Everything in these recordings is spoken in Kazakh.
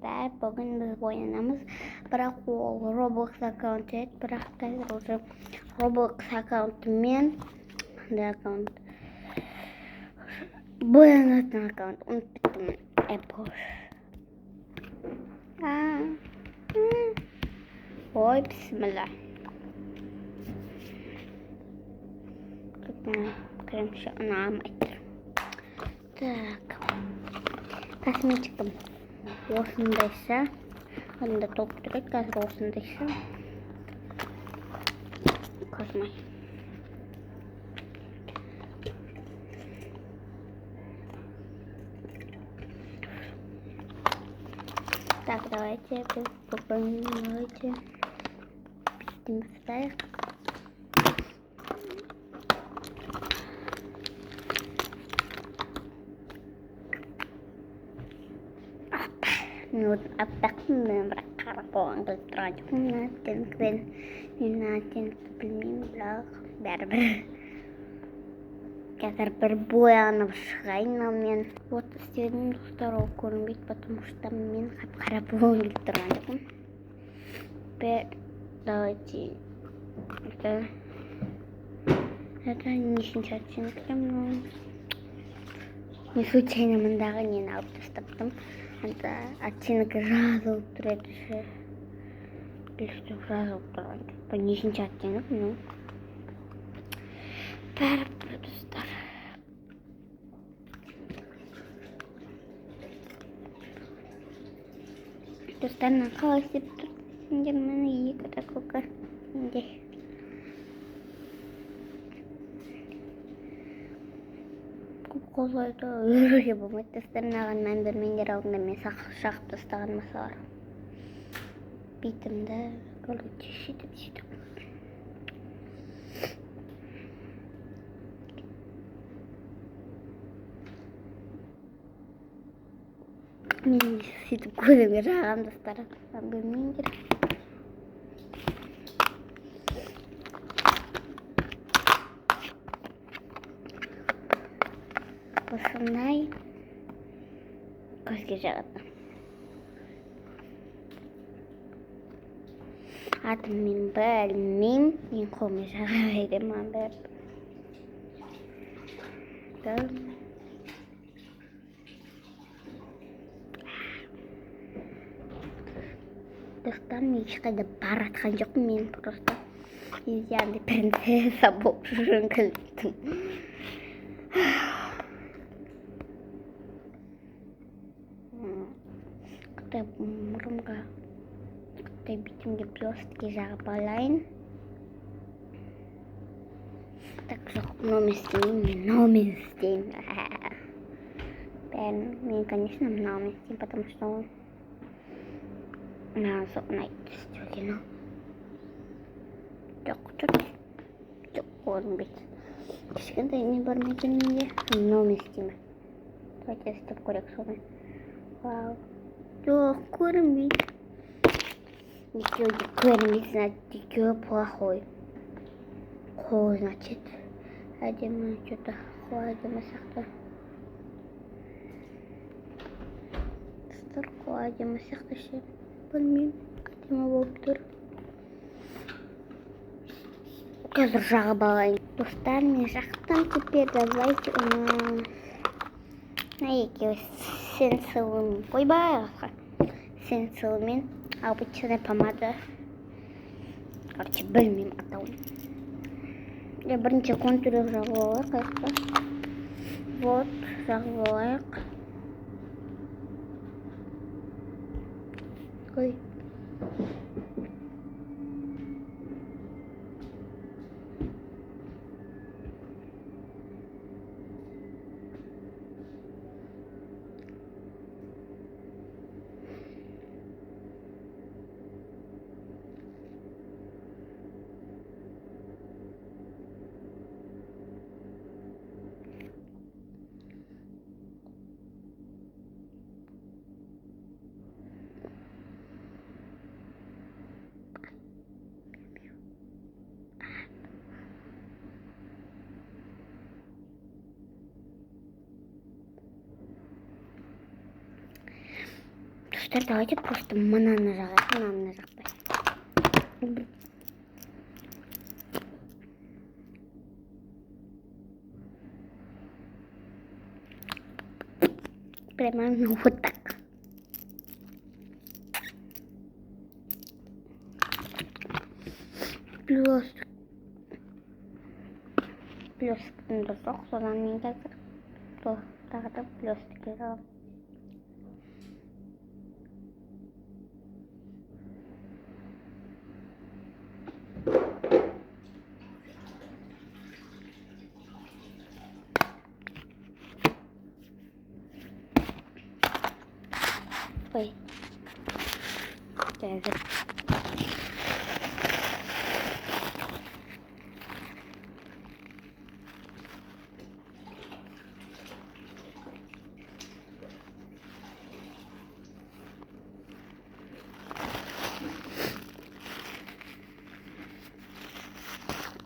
arkadaşlar. Bugün biz oynamamız bırak o Roblox account et. Bırak da Roblox account men de account. Bu yanatın account. Unuttum. Apple. Ой, bismillah. Крем еще намать. Так. Косметиком. Осындайса. Анда топ тұрады. Қазір осындайса. Космай. Так, давайте попробуем. Давайте. Поставим. Нууд аппакны бракарпон гөлтрачмна тэнквэн юнатин плмин благ бәрбір қазір бір боянып шығайын мен вот істедім достар ол көрінбейді потому что мен қап-қара болғым келіп тұрған жоқпын. Давайте это нешінші оттенкім не случайно мындағы нені алып тастаптым. Это оттенок жазылып тұрады еще. Листок жазылып тұрады. По нешінші оттенок, ну. Бәрібір достар. Достарынан қалай істеп тұр? Мені екі такока. Қолайды өруге болмайды. Достарынан мән бермеңдер алдында мен шағып тастаған масалар. Битімді көргетші сөйтіп. Мен сөйтіп көзімге жағам достар. Мән бермеңдер. Осындай көзге жағады. Атым мен білмеймін. Мен қолыма жағайды маған бәрі. Достар, мен ешқайда баратқан жоқпын. Мен просто изяңды принцесса болып жүрген келдім. Мұрымға қытай битімге блестки жағып алайын. Так, жоқ, мынаумен істеймін. Мен, конечно, мынаумен істеймін, потому что ол маған ұнайды істеуге. Жоқ, көрінбейді. Кішкентай не бар ма екен менде? Мынаумен істеймін. Давайте істеп көрейік соны. Вау. Жоқ, көрінбейді. Екеуі көрінбейді, значит, екеуі плохой. Қол, значит. Әдемі, что-то қол әдемі сияқты. Достар, қол әдемі сияқты ше. Білмеймін, әдемі болып тұр. Қазір жағып алайын. Достар, мен жақтым. Теперь давайте екеуі сенсилмен қойбайық. Сенсилмен обычная помада. Короче, білмеймін атауын. Бірінші контуры жағып алайық. Вот, жағып алайық. Ой. Что давайте просто банан нажать. Прямо вот так. Плюс досок, содан мен қазір тағы да плюстик керемін. Ой. Қазір.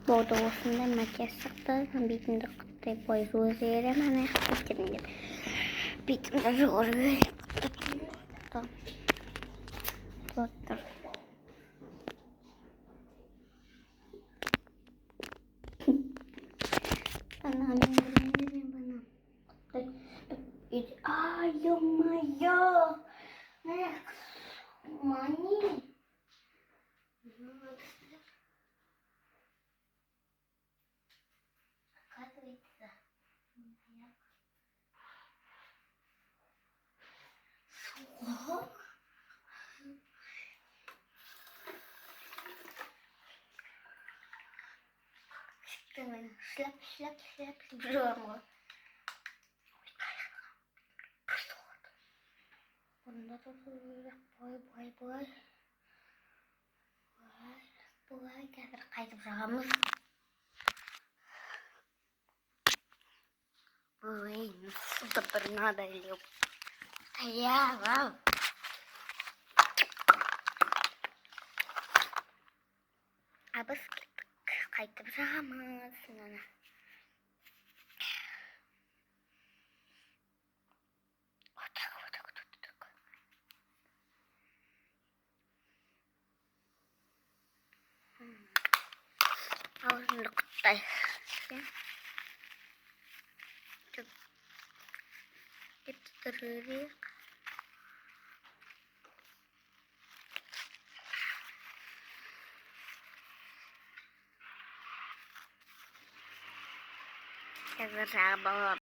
Болды осындай макияж шықты. Бетімді қыттай бойы өзгерем. Ана бетімді жоғары Tuttum. Bana. Ay, Maya. Mani. Оказывается, шляп, жорма. Bunda da boy. Boy, қазір қайтып жағамыз. Ой, супер надо леп. Вау. А біз қайтып жағамыз. Мынаны. Аузымды құттай. Тұрырық. Қазір жағы